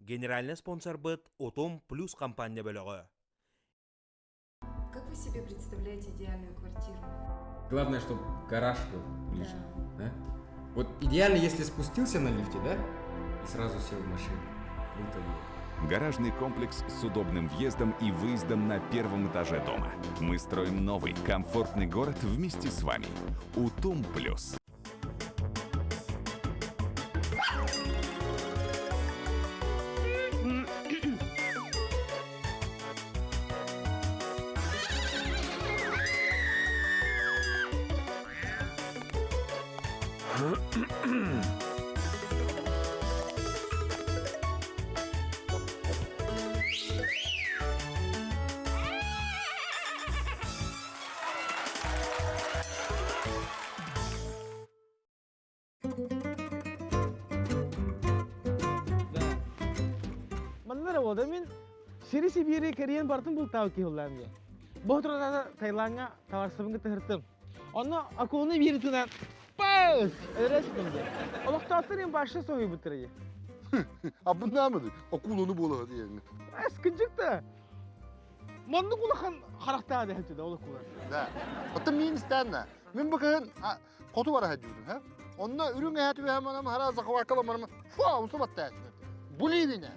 Генеральный спонсор быт Отом Плюс компания бөлігі. Как вы себе представляете идеальную квартиру? Главное, чтобы гараж был ближе. Да. Вот идеально, если спустился на лифте, да, и сразу сел в машину. Круто было. Гаражный комплекс с удобным въездом и выездом на первом этаже дома. Мы строим новый, комфортный город вместе с вами. Утом Плюс. Маннара ода мен Сири Сибири керен бартын бул тау киыллам я. Бохтрада Таиландга таварсыбыңга тыгыртым. Оны акулны бири тунан пас! Эрестимде. Олоктааттыр ен башы сойы бутырый. Абында мыды? Акуланы болага деген. Эскинжикта. Манны кулахан характаа да хэтүдө олокулар. Да. Ота мен истанна. Мен бакын коту бара хаджудum, ha? Onna ürün hayatı ve hemen ama haraza kavakala bana. Fuaa usta battı. Bu neydi?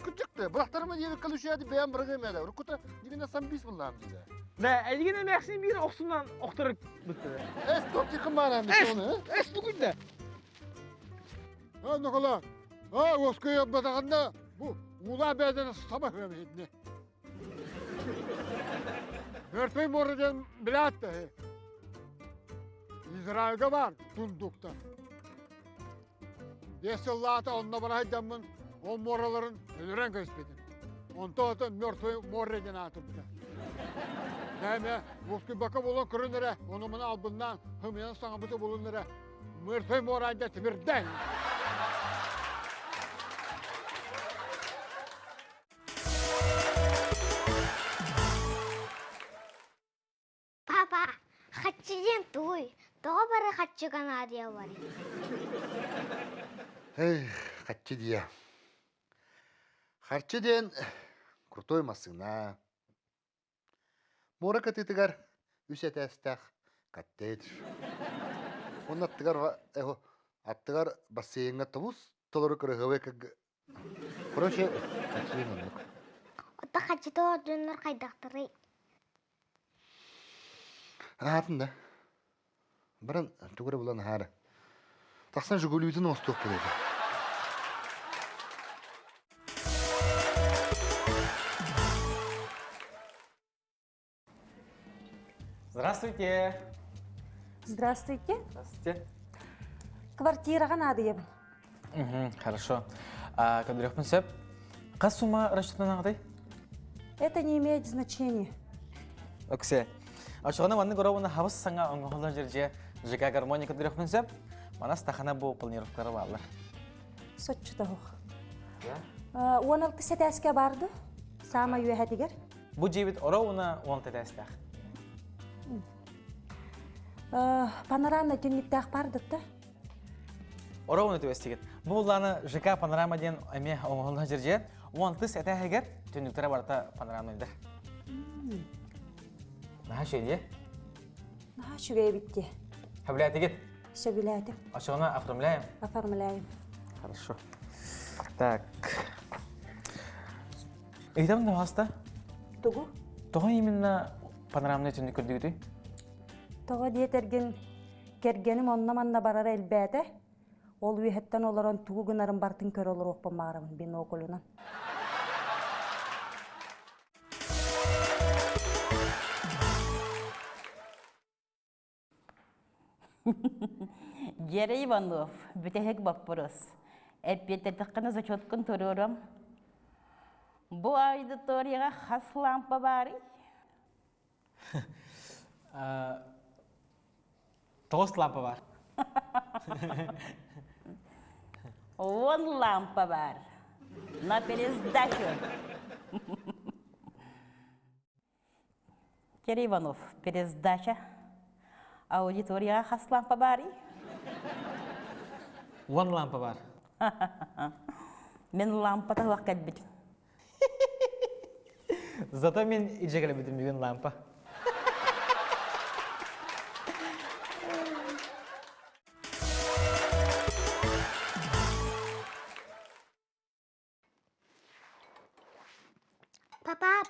Küçüktü. Bıraktarıma diye bir kalışıyordu beyan bırakamıyordu. Rukuta dibine sen bismillahım dedi. Да, элгене мәхсин бири оксунан октырып бутты. Es çok yakın bana bir onu. Эс бүгүн да. Ha ne kadar? Ha oskaya batağında bu ula beden sabah vermedi. Örtmeyi borudan bilattı. İsrail'de var Tunduk'ta. Desallatı onunla bana haydamın o moraların ölüren gösterdim. Ondan sonra mörtmeyi morreden atıptı. Neyme, bu bakıp olan kırınlara, onu bana albından hımyanın sanabıtı bulunlara. Mörtmeyi morrayda tibirden. Папа, хатчиден туй. Тоға бары хатчыган адия бар. Эй, хатчы дия. Хатчы ден крутой масына. Мора катытыгар үсет әстәк каттейдір. Он аттыгар бассейнға табус, толыры кырығывы кәг... Короче, хатчы ден онлық. Ота хатчыды ордынлар қайдақтыры. Атын да. Баран түгірі бұлан хары. Тақсан жүгілуйтін остық бұлайды. Здравствуйте. Здравствуйте. Здравствуйте. Квартираға надыебін. Хорошо. Кабдырехпін сөп. Қас сума расчетынан ағдай? Это не имеет значения. Оксе. Ашығына ванны көровына хабыс саңа оңғылар жерже жека гармония кабдырехпін сөп. Мана стахана бұл планировкалары балар. Сотчыда хоқ. 16 сәтәске барды. Сама үйәдігер. Бұл жебет оровына 10 тәтәстәқ. Панорама түнниктәқ бардықты. Оровына төбестеген. Бұл ланы жека панорама ден әме оңғылар жерже 10 сәтәхегер түнниктері барта панорамнайдар. Наха шейде? Наха шүгей бітті. Хабіләті кет? Сөбіләді. Ашығына оформляем? Оформляем. Хорошо. Так. Эйтам да хаста? Тугу? Тоға именно панорамный түнді көрдігіді? Тоға диетерген кергенім онна-манна барар әлбәді. Ол үйеттен оларын тугу гынарын бартын көр олар оқпан мағарамын бен оқылынан. Гера Иванов, бітехек баппырыз. Әппететіққіні зачеткін тұрырым. Бұл аудиторияға қас лампа бары? 9 лампа бар. 10 лампа бар. На пересдачу. Гера Иванов, пересдача. Аудиторияға қас лампа бары? 1 лампа бар. Мен лампата уақ кәдбедім. Зато мен иджегеле битим бүгін лампа.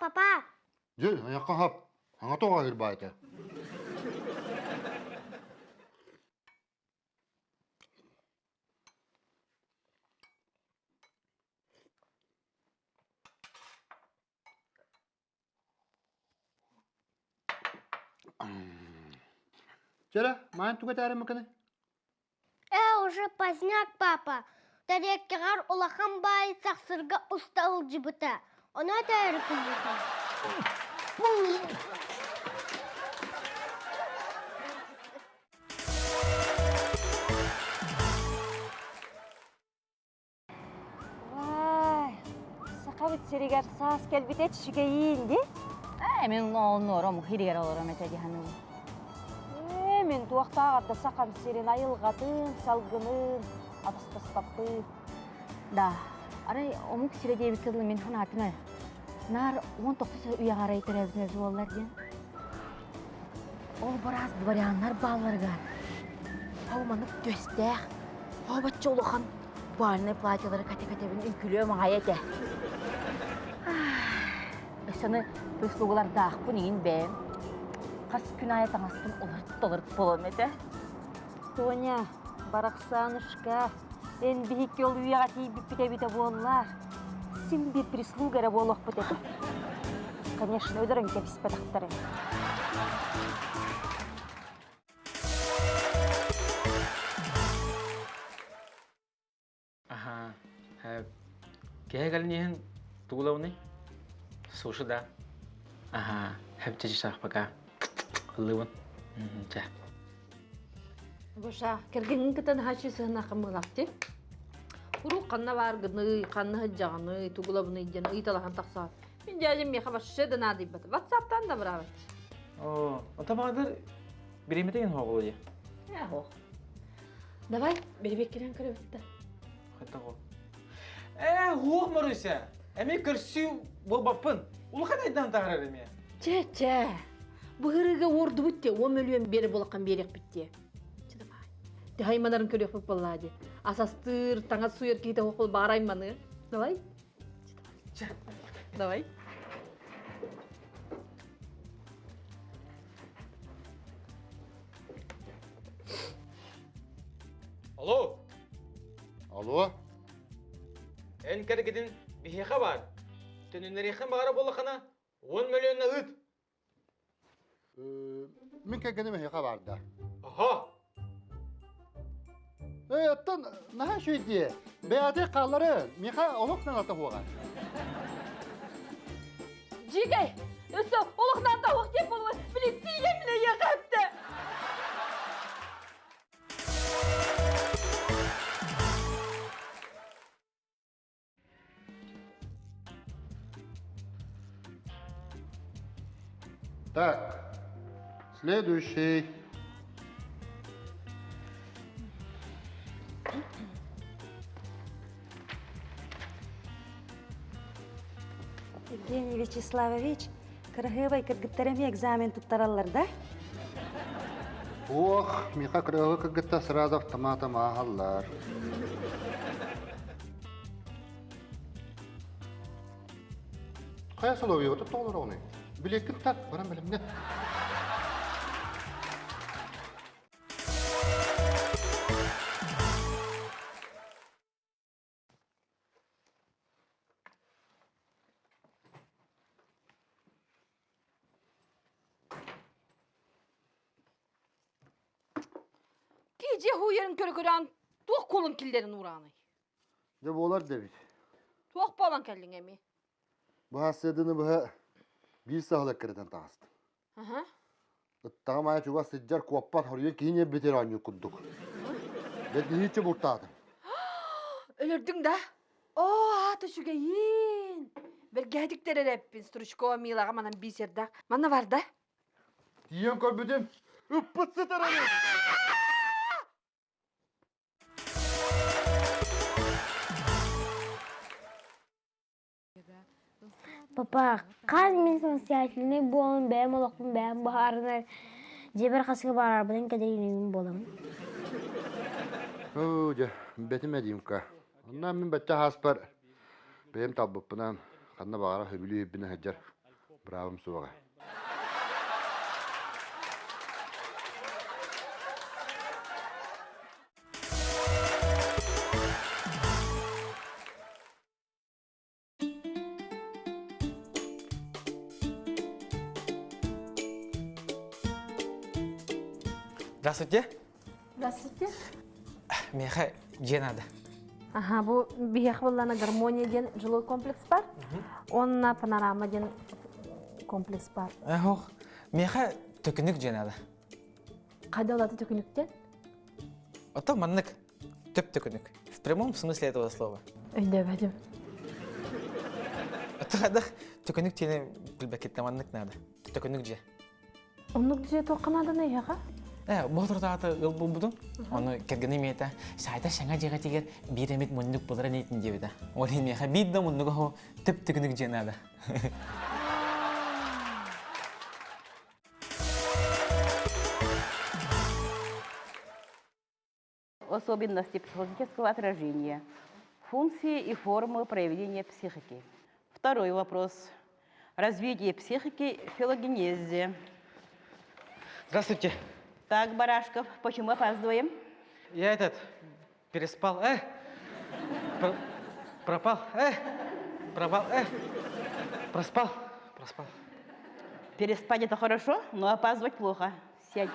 Папа. Жел, аяққа хап. Аңа тоға кірбайды. Жера, майын түгет әрі мүкіні? Уже поздняк, папа. Тареккегар улахан бай сақсырға ұстауыл жібіті. Она тәрі күлбіті. Вай, сақабыт серегер саас келбите чишігейін де? Мен оғын орам, хиригер оларам әтәді ханым. Мен туақтағадда сақам серен айылғатын, салғынын, адыстастапты. Да, арай омук сире дейбі кылы мен хан атына. Нар 19 үйағарай тәрәбіне жуалар ден. Ол бараз дворяннар балларга. Хауманып төстәқ. Хабатчы олухан бальный платьялары кәте-кәтебін үкілі мағай әті. Өсіні төслуғылар дақ бұн ең бәм. Қас күн аятан астын олырт болам әті. Тоня, барақсанышқа, ен бейік ел үйаға тейбіп біте-біте болар. Сен бір прислугара болуқ бұтеті. Конечно, өдірін кепіс бәдіқтары. Ага, кәйгәл нехін туғылауны? Сушы да. Ага, әптечі шақ бақа. Қылуын. Жа. Боша, кергенін кітін хачы сығына қымылақты. Уру қанна барғыны, қанна хыджағыны, туғылабыны идені, ұйталақан тақса. Мен жәжім меха башы дынады бәді. Ватсаптан да бұра бәді. О, ота бағадар біреметеген хоғылы де. Хоқ. Давай, бербек керен көрі бітті. Қайта хоқ. Хоқ Маруся. Әме көрсі бол баппын. Улы қадайдан тағырар әме? Чә. Бұғырыға орды бүтте, 10 миллион бері болаққан берек бітте. Давай. Дайманарын көрек бұп болады. Асастыр, таңа суер кейті оқыл бағарайманы. Давай. Давай. Алло. Алло? Ән кәргедін бейеқа бар. Түнінерекін бағара болақана 10 миллионна ұд. Мен кәгені мехеқа барды. Аха. Оттан, наға шүйді. Бәяде қалары меха олықнан ата хуға. Жигай, өсі олықнан да оқ деп болуы, білетті еміне еқәпті. Так, следующий. Евгений Вячеславович, кыргыбай кыргыттарыме экзамен туттаралар, да? Ох, меха крылы кыгытта сразу автоматом ағалар. Қая соловей отып тоғылар оны? Білектің так, барам білімне. Gece huyarın körü tuğ kolun killerin uğranı. Деп олар дебит. Tuğ balan kellin emi. Bu hasedini bu bir sağlık kırıdan tağısın. Aha. Tamam ya çuva sıcak kuappat horiye kiine beter anyu kunduk. Dedi hiç burtadı. Ölürdün de. Oo, atı şu geyin. Bir gedikleri reppin. Struşkova milağa manan biserda. Mana var da. Diyen körbüdüm. Üppıtsı tarafı. Папа, кан мен самостоятельный болам, бәм олақпын, бәм бағарынар. Жебір қасығы бар арбадан кәдерінен боламын. Ооже, бетиме димка. Онна мен бәтчә хаспар. Бәем табыппынан қанна бағара хөбілі өббіні хаджар. Бравым суға. Здравствуйте. Здравствуйте. Меха Дженада. Ага, бұл биях боллана гармония ден жилой комплекс бар. Онна панорама ден комплекс бар. Ох, меха төкінік Дженада. Қайда олады төкініктен? Ото маннык төп төкінік. В прямом смысле этого слова. Өйді бәдім. Ото қадақ төкінік тені білбәкетті маннык нады. Төкінік же. Онық же тоқынады не яға? Бұл тұртағаты ұл бұл бұдың. Оны кергені мейті сайта шаңа жеға тегер бір емет мұндық бұлыра нейтін дебеді. Ол емеға бидді мұндығы ғо төп төкінік женады. Особенности психологического отражения, функции и формы проявления психики. Второй вопрос. Развитие психики в филогенезе. Здравствуйте. Так, Барашков, почему опаздываем? Я переспал. Пропал. Пропал. Проспал. Переспать это хорошо, но опаздывать плохо. Сядь.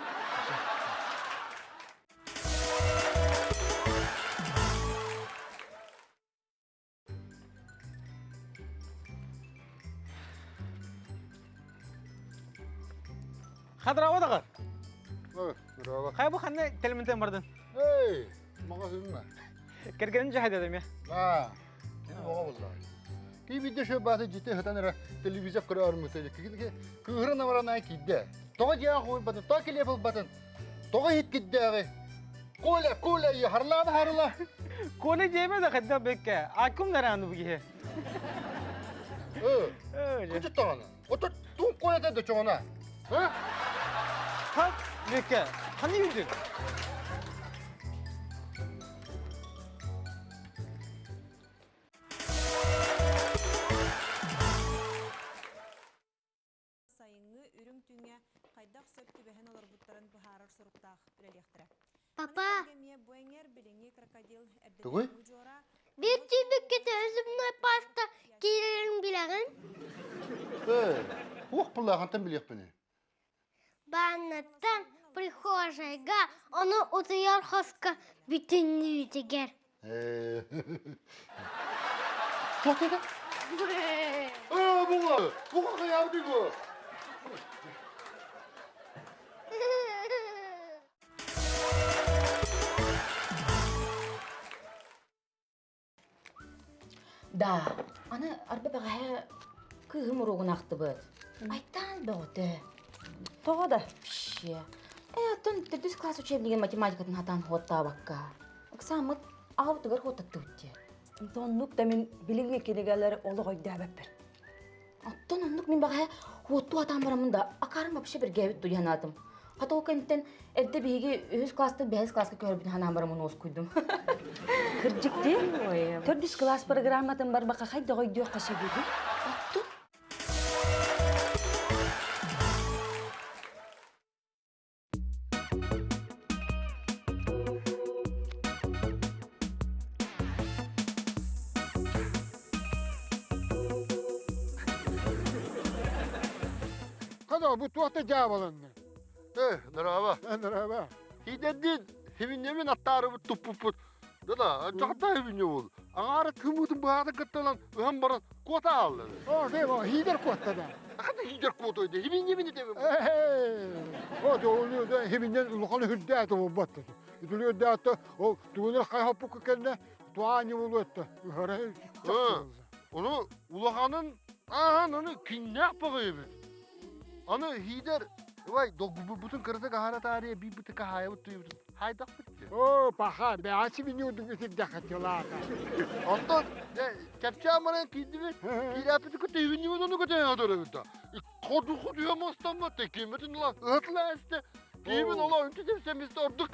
Хадыр ауадағы? Bravo. Қай бұл қанды телементен бардың? Hey, mağa hümme. Кергенін жағай дедім я. Ha, seni mağa buldu. Ki bir de şu bazı ciddi hıtanıra televizyon kurar mı tecek? Ki kıhırın amarana kidde. Toğa diye koy batın, toğa kile bul batın. Toğa hit kidde ağay. Kola ya harla. Kone cebe de kadar bekke. Akum da randı bu gihe. Küçük tağına. Otur, tüm kola da çoğuna. Ha? Kalk bekke. Hani yüzün? Папа, Tuğuy? bir tübük kete özümle pasta kilerin bilağın. Ух, пылағантан білек біне. Баннаттан прихожайга оны утыяр хоска бүтінні ütігер. Çok dedi. Buğa kıyar bir bu. Да, аны арба бағая күйім ұрығын ақты бұд. Айтан бәуді. Тоға да. Ше. Аттон түрдіс класс учебниген математикатын хатан хотта баққа. Оксамыт ауытығыр хоттатты өтте. Тоннук да мен біліңе кенегелері олы қойды әбәппір. Аттон оннук мен бағая хотту атан барамында ақарым апшы бір гәбіт дуянадым. Хата ол кәнттен әрді бейге 100 класты 5 классқа көрбін ханан барамын оз құйдым. Кырджикти? Төрдүс класс программатын бар бақа қайда қойды қаша беді? Аттон. Kada bu tuğata cavalandı. Merhaba. Merhaba. Hidedin, hevinyemin attarı bu tuppuput. Dada, çakta hevinye ol. Ağara tümüdün bağda kıttalan, öhem baran kota aldı. O değil o, hider kotada. Akada hider kotaydı, hevinyemini de mi? O da oluyor da heminden ulukanı hüddâtı o battı. Ütülüyor dağıttı, o tuğunur kayhapukı kendine tuğani oluyor da. Onu ulakanın, onu kinne yapıyor mu? Onu hider, vay, bütün kırıta kahara tarihe bir bütün kahaya tutuyor. Haydak bitti. O, paha, be açı biniyordun üstü dakatıyorlar. Ondan, Kepçe amına kidimi. Kirapeti kötü evini onu kötü adorunda. Kodu yamastan mı tekimetin lan. Atla işte. Kimin ola önce demsemizde orduk.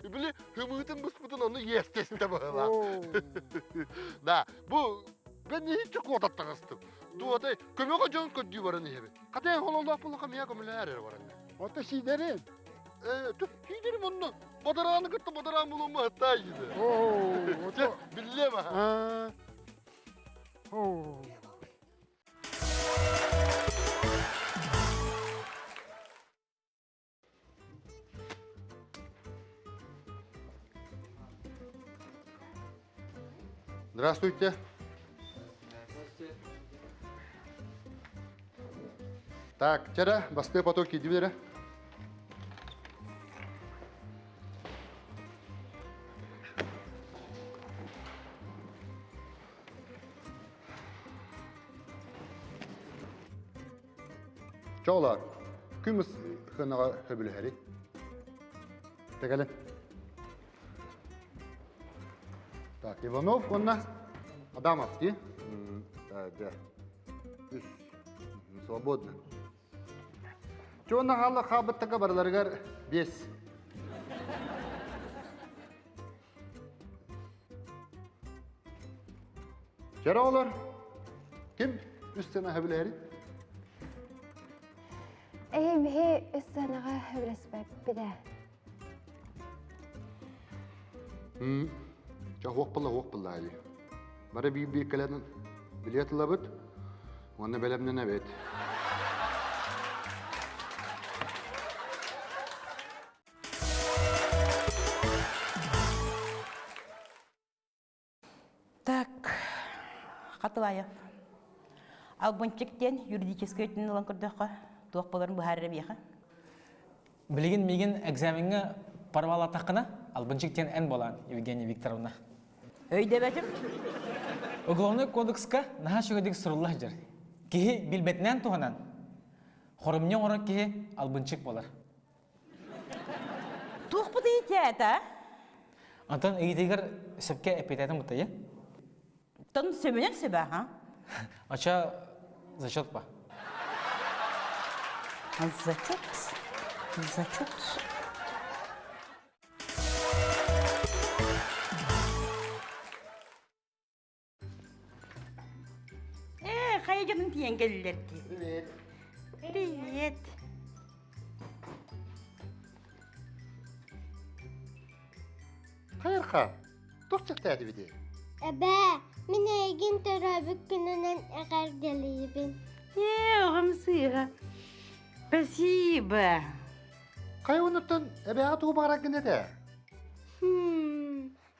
Bile hımıtın bıspıtın onu yestesinde böyle. Da bu ben hiç çok odatta kastım. Duada kömek acın kötü varını hebe. Katayan hololda pulu kamya kömüle her var anne. O da şeylerin. Tüh şeylerim onu. Badarağını kıttı badarağın bulunma hatta yedi. O da. Bilmem ha. Ha. Oo. Здравствуйте. Так, вчера басты потоки дивлere. Çoğlar, kümüs hınağa höbülü heri. Tegelin. Так, Иванов, он на Адамов, где? Да. Үс. Свободно. Чего на хала хабаттага барларгар бес. Чара олар? Ким үстіне хөбілері? Бе үстінаға хөбіріспәк біде. Hoq pilla ali. Bara bir kalan bilet labıt. Onu belemne ne bet. Так, Қатылаев. Албончиктен юридический өтін олан көрдіққа туақпаларын бұхарыры бейқа. Білеген меген экзаменге парвала тақына Албанчиктен ән болан Евгения Викторовна. Өйде бәтім? Уголовный кодекска наха шөгедік сұруллах жар. Кехи билбетнен туғанан. Хорымне оры кехи Албанчик болар. Туқ бұды еті, Антон үйдегер сөпке эпитетім бұтайы? Тон сөмінен сөбі, ха? Ача зачет па? Зачет. Қайыжының тиен келілер ки? Привет. Hayırqa. Dostçak tədi bidi. Әбә, мен әйген төрәбік күнінен әғар geliyibin. Оғым сыйға. Спасибо. Қай оныттын әбе атуы бағара кіне де?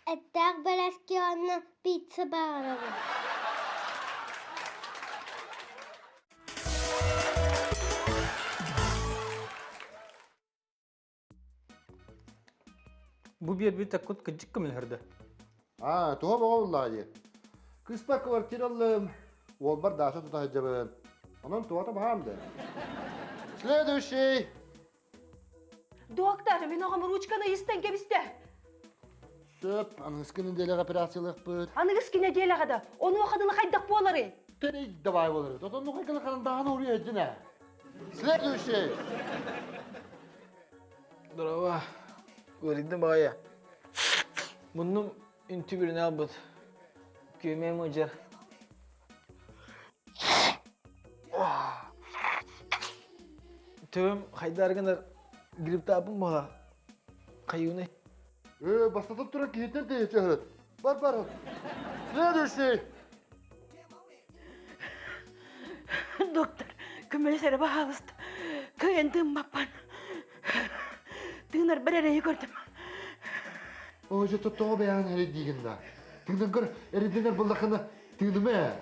Әттәк бәрәске оны пицца бағарабы. Bu bir takut kıcık kımılhırdı. Tuha bağa vallahi. Kıspa kvartiralım. Olbar daşa tuta hıcabın. Onun tuha da bağımdı. Следующий. Доктор, мен оған ручканы истен кебісті. Söp, anın ıskının delik operasyalıq bud. Аны кескене делі қады. Оны оқадыны қайдақ болары. Tene davay olur. Toton nuka kala kalan dağını oraya edine. Следующий. Durava. Öğrendim bağaya. Bunun üntü birini al bud. Göğmeğim ucar. Tövüm haydargınlar girip tapın bala. Kayığını. Bastatıp durak yeter de çağırır. Бар. Следующий. Доктор, көмелесері бағалысты. Күйендім маппан. Тыңдар бір әрейі көрдім. Oje tutuğu beyan heri diginde. Tığdın kır, eridinler buldakını tığdıme.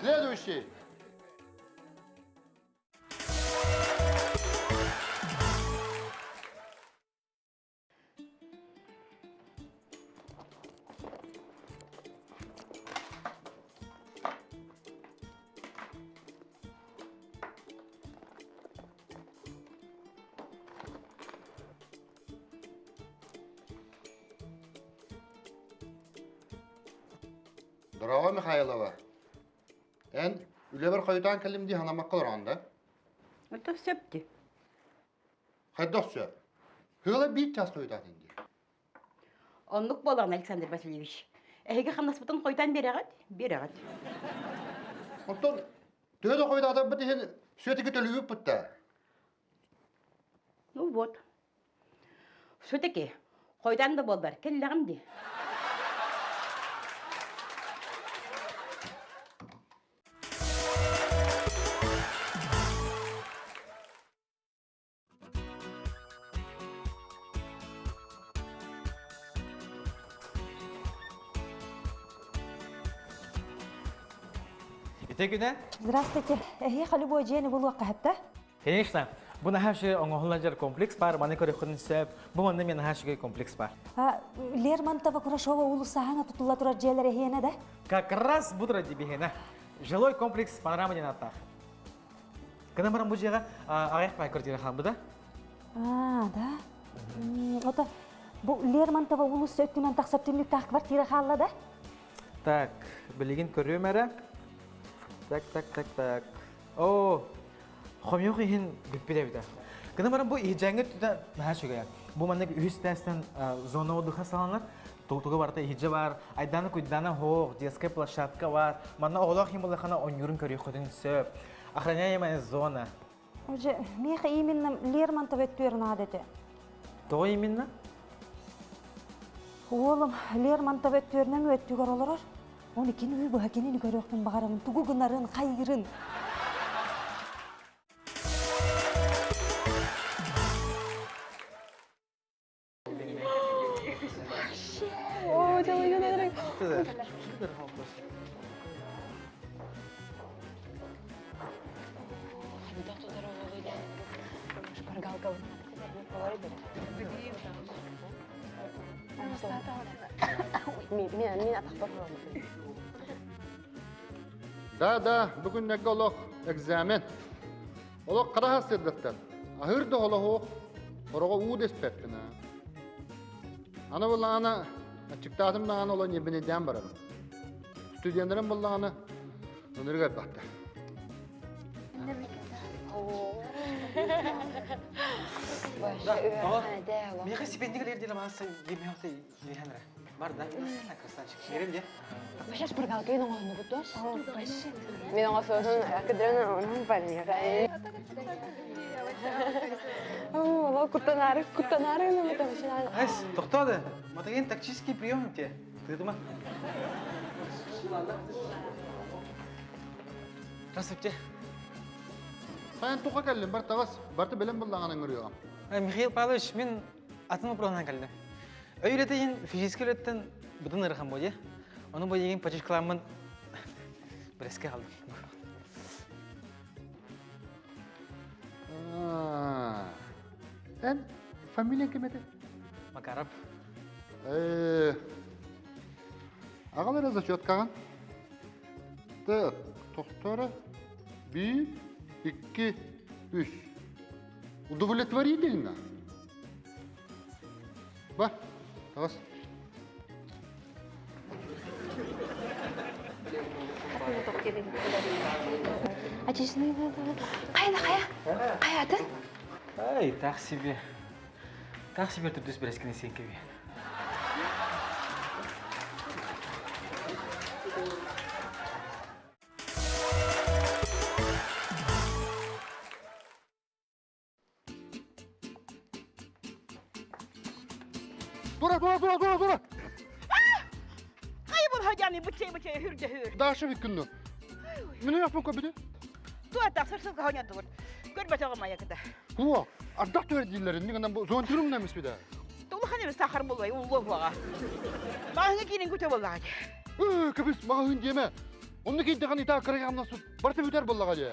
Следующий. Дорога Михайлова. Эн үлебер қойдан кәлімді ханамаққа ұрғанда. Это сөпті. Қайдақ сөп. Хыгала бейт час қойдан енді. Онлық болған, Александр Васильевич. Әйге қамнаспытын қойдан береғат. Оттон, төді қойдада бұд ехен сөтікі төлігіп бұтта. Ну вот. Сөтеке, қойдан да болдар, келләғім де. Итегүнә? Здравствуйте. Әйге қалы бой жені бұл уаққа хәпті? Конечно. Бұны хәші оңғылажар комплекс бар, маны көріққын сөп. Бұл онды мен хәшіге комплекс бар. Лермонтова Курашова улысағана тұтыла тұрар жерлер әйені да? Как раз бұдыра дебігені. Жилой комплекс панорама ден аттақ. Кына барам бұл жеға ағайық бай көрдері қан бұда? Да. Ота, бұл Лермонтова улысы өттінен тақсап түнлік тақ квартира қалла да? Так, білеген көрем әрі. Так. О, хомьёк ихин гүппеле бита. Кына барам бу ихжаңы түтә мәшүгә. Бу мандак үстәстән зона отдыха саланлар. Тугы барта ихҗа бар. Айданы куйдана хок, детская площадка бар. Мана оглах хим булахана онюрын көрү ходын сөп. Охраняемая зона. Уже меха именно Лермонтова өттүрүн адети. То именно? Олым Лермонтова өттүрүнөн өттүгөр олорор. Оны кен үй бұға кенені көріқтің бағарымын, тұғы күнарын, қайырын. О, жалай жөнерек. Да, бүгін неге олық экзамен. Олық қыраға сырдықтар. Ахырды олық оқ, ораға уыд еспеппіна. Ана болла ана, чықтатымда ана олы небінеден барады. Студентлерім болла ана, өнерге бақты. Меха стипендиялер деле мағасы емеуті емеғаныра. Бар да? Красавчик. Берем де? Башаш біргалгейін оңғызыны бұттос? Мен оңға соғысын әкідрені оңын парнеға. Ола күттанары ұнымыта башынан. Айс, тоқтады. Матаген тактический прием те. Ты дума? Здравствуйте. Сайын туқа кәлім, бар тағас, барды білім болдағанын көріғам. Михаил Павлович, мен атын ұпырағынан кәлдім. Өйлетейін физический өлеттен бұдың ұрыған бойы. Оның бойы еген почешкаламын біреске қалдым. Ән, фамилиян кем еді? Макаров. Ағалар зачет қаған? Так, тоқтары 1, 2, 3. Удовлетворительно? Бар, тағас. Әчесінің қай атын? Ай, так себе. Так себе түрдіс бірескіне сен кебе. Дура! Қай бұл хадяны бұтчай хүрді хүр. Дашы беккінді. Мені яқпын көбіде? Туаттақ сырсыз қауняды бұр. Көрбәт оғыма якыда. Хуа, ардақ төр дейлерін, негенен бұл зоңтырым нәмес беді. Тұлы қанеміз тақыр болбай, ұлы бұға. Мағыңа кейінен көте болдағады. Көбіс, маға хүн деме. Оны кейді ған итаға кірге амнасы барты бүтер болдаға де.